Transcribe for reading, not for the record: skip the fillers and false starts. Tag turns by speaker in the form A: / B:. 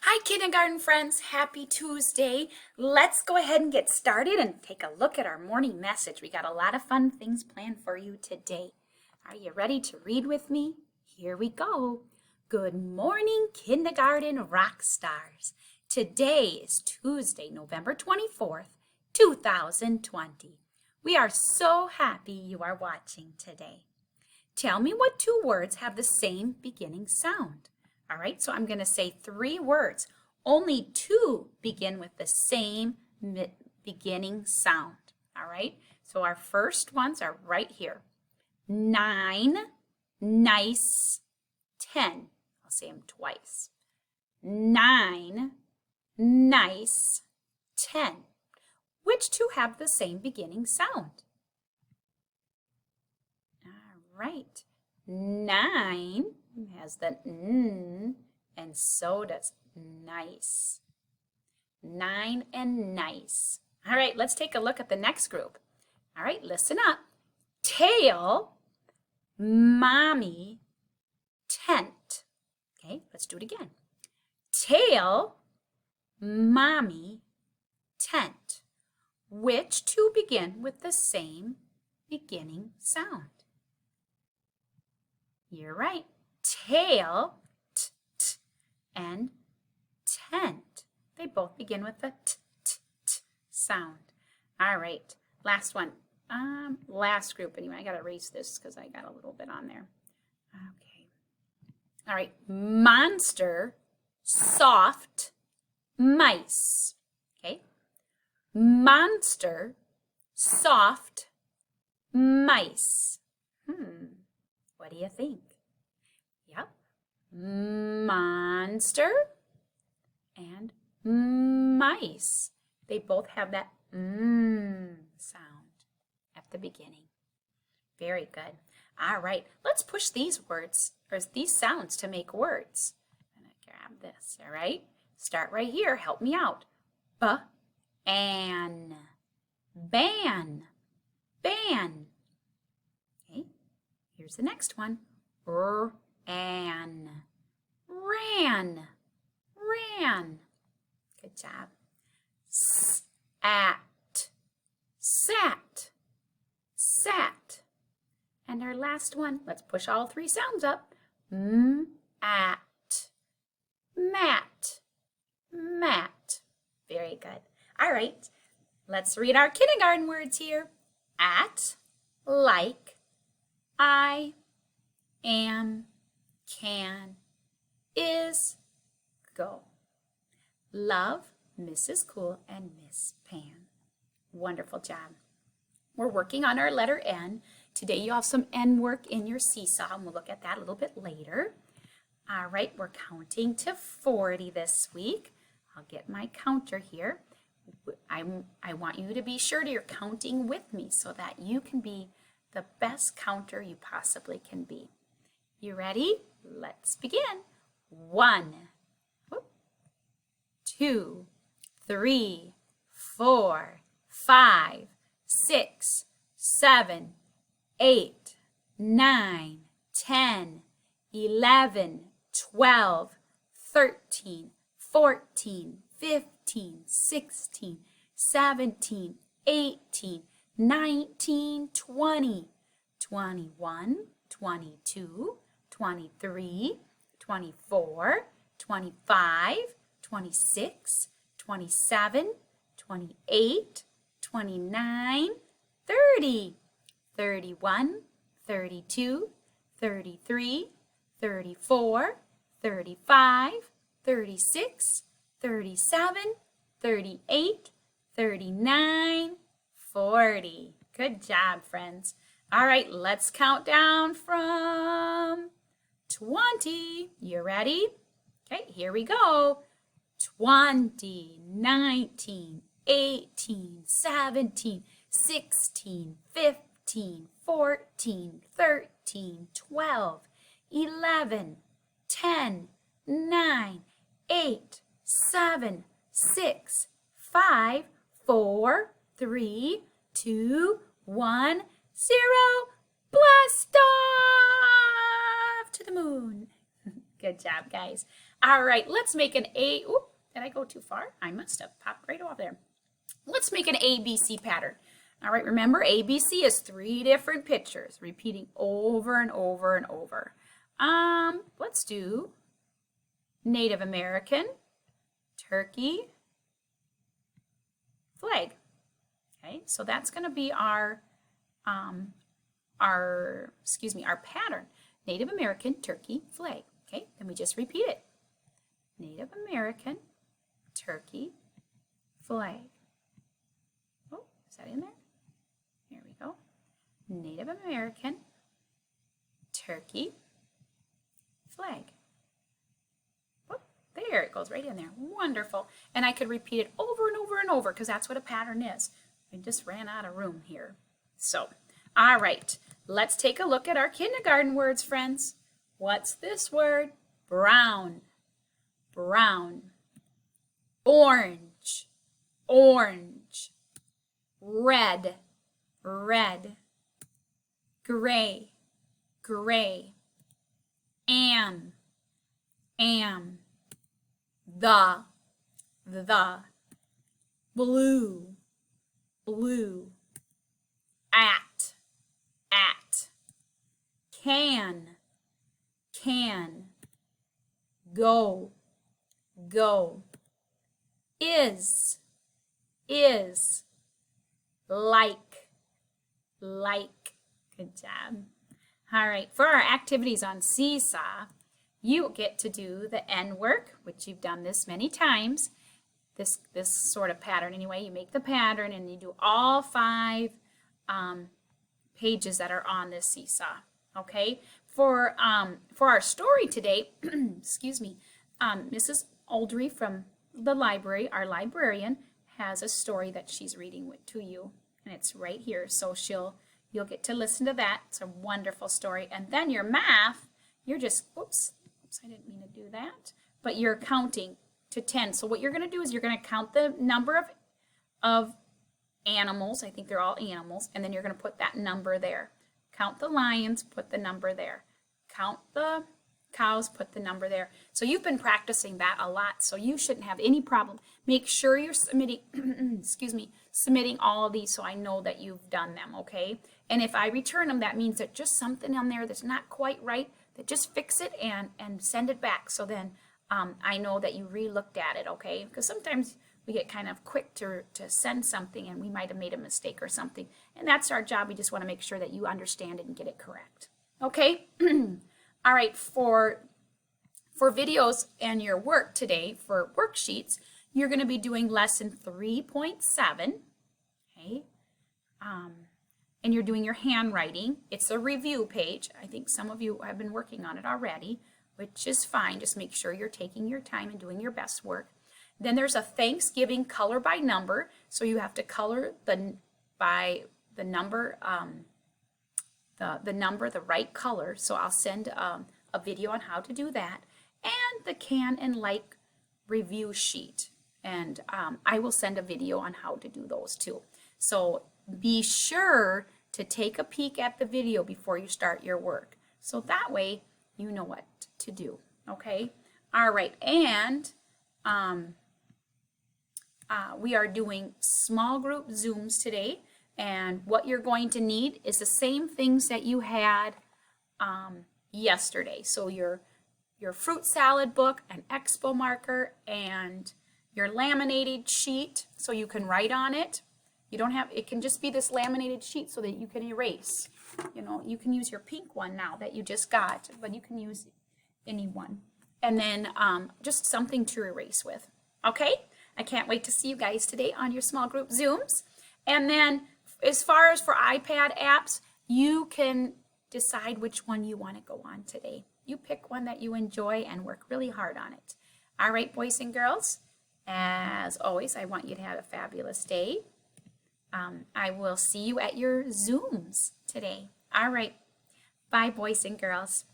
A: Hi, kindergarten friends. Happy Tuesday. Let's go ahead and get started and take a look at our morning message. We got a lot of fun things planned for you today. Are you ready to read with me? Here we go. Good morning, kindergarten rock stars. Today is Tuesday, November 24th, 2020. We are so happy you are watching today. Tell me what two words have the same beginning sound. All right, so I'm going to say three words. Only two begin with the same beginning sound. All right, so our first ones are right here. 9, nice, 10. I'll say them twice. 9, nice, 10. Which two have the same beginning sound? All right, 9 has the n, and so does nice. 9 and nice. All right, let's take a look at the next group. All right, listen up. Tail, mommy, tent. Okay, let's do it again. Tail, mommy, tent. Which two begin with the same beginning sound? You're right. Tail, t, t, and tent. They both begin with the t, t, t sound. All right, last one. Last group anyway. I got to erase this because I got a little bit on there. Okay. All right, monster, soft, mice. Okay. Monster, soft, mice. What do you think? Yep. Monster and mice. They both have that sound at the beginning. Very good. All right, let's push these words or these sounds to make words. I'm going to grab this, all right? Start right here. Help me out. Ban. Ban. Ban. Okay, here's the next one. Ran. Ran. Ran. Good job. Sat. Sat. Sat. And our last one, let's push all three sounds up. At. Mat. Mat. Very good. All right, let's read our kindergarten words here. At, like, I, am, can, is, go. Love, Mrs. Cool and Miss Pan. Wonderful job. We're working on our letter N. Today you have some N work in your seesaw, and we'll look at that a little bit later. All right, we're counting to 40 this week. I'll get my counter here. I want you to be sure you're counting with me so that you can be the best counter you possibly can be. You ready? Let's begin. 1, 2, 3, 4, 5, 6, 7, 8, 9, 10, 11, 12, 13, 14, 15, 16, 17, 18, 19, 20, 21, 22, 23, 24, 25, 26, 27, 28, 29, 30, 31, 32, 33, 34, 35, 36, 37, 38, 39, 40. Good job, friends. All right, let's count down from 20. You ready? Okay, here we go. 20, 19, 18, 17, 16, 15, 14, 13, 12, 11, 10, 9, 8, 7, 6, 5, 4, 3, 2, 1, 0. Blast off to the moon. Good job, guys. All right, let's make an A. Oop, did I go too far? I must have popped right off there. Let's make an ABC pattern. All right, remember ABC is 3 different pictures, repeating over and over and over. Let's do Native American, turkey, flag. Okay, so that's going to be our pattern. Native American, turkey, flag. Okay, then we just repeat it. Native American, turkey, flag. Oh, is that in there? There we go. Native American, turkey, flag. Oh, there, it goes right in there. Wonderful. And I could repeat it over and over and over because that's what a pattern is. I just ran out of room here. So, all right, let's take a look at our kindergarten words, friends. What's this word? Brown, brown. Orange, orange. Red, red. Gray, gray. Am, am. The. Blue, blue. At. Can. Go, is. Like. Good job. All right, for our activities on Seesaw, you get to do the N work, which you've done this many times. This sort of pattern anyway. You make the pattern and you do all 5 pages that are on this Seesaw. Okay, for our story today, excuse me, Mrs. Oldry from the library, our librarian, has a story that she's reading to you, and it's right here. So you'll get to listen to that. It's a wonderful story. And then your math, you're just, oops, I didn't mean to do that, but you're counting to 10. So what you're going to do is you're going to count the number of animals. I think they're all animals, and then you're going to put that number there. Count the lions, put the number there. Count the cows, put the number there. So you've been practicing that a lot, so you shouldn't have any problem. Make sure you're submitting, submitting all of these so I know that you've done them, okay? And if I return them, that means that just something on there that's not quite right, that just fix it and send it back. So then I know that you re-looked at it, okay? Because sometimes we get kind of quick to send something and we might have made a mistake or something. And that's our job. We just want to make sure that you understand it and get it correct. Okay? All right, for videos and your work today, for worksheets, you're going to be doing lesson 3.7, okay? And you're doing your handwriting. It's a review page. I think some of you have been working on it already, which is fine. Just make sure you're taking your time and doing your best work. Then there's a Thanksgiving color by number. So you have to color by the number, the right color. So I'll send a video on how to do that. And the can and like review sheet. And I will send a video on how to do those too. So be sure to take a peek at the video before you start your work. So that way you know what to do. Okay? All right. And we are doing small group Zooms today. And what you're going to need is the same things that you had yesterday. So your fruit salad book, an expo marker, and your laminated sheet so you can write on it. You don't have, it can just be this laminated sheet so that you can erase. You know, you can use your pink one now that you just got, but you can use any one. And then just something to erase with. Okay? I can't wait to see you guys today on your small group Zooms. And then as far as for iPad apps, you can decide which one you want to go on today. You pick one that you enjoy and work really hard on it. All right, boys and girls, as always, I want you to have a fabulous day. I will see you at your Zooms today. All right, bye, boys and girls.